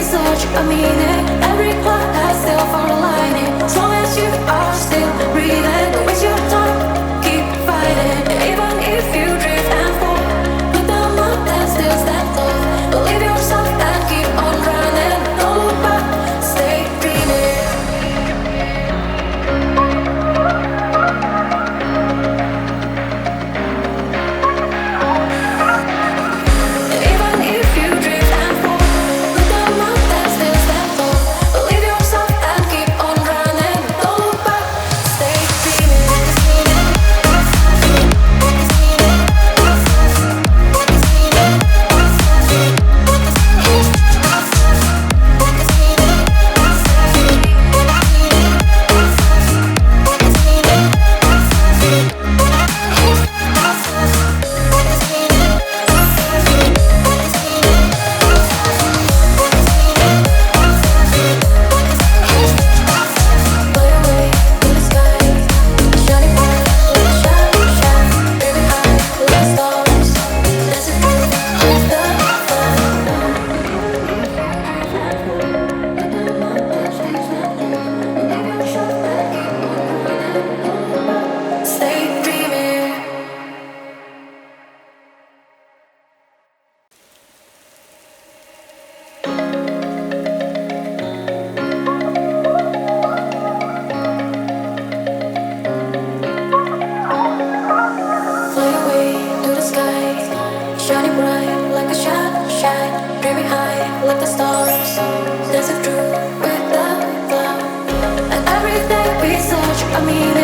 search a meaning. Every cloud has still found a lining. As long as you are still breathing, don't waste your time, keep fighting. Even if you drift and fall, look down up and still stand tall. Believe yourself and keep on running. Don't look back, stay dreaming. Even if you drift and fall, look down up and still stand tall. Believe yourself and keep on running. Don't look back, stay dreaming. Fly away to the sky, shining bright, shine, shine, baby high, like stars. That's the truth, with the fun. Stay dreaming. Fly away to the sky, shining bright like a shine, dreaming high like the stars. Dancing through with the cloud. And every day we search a meaning.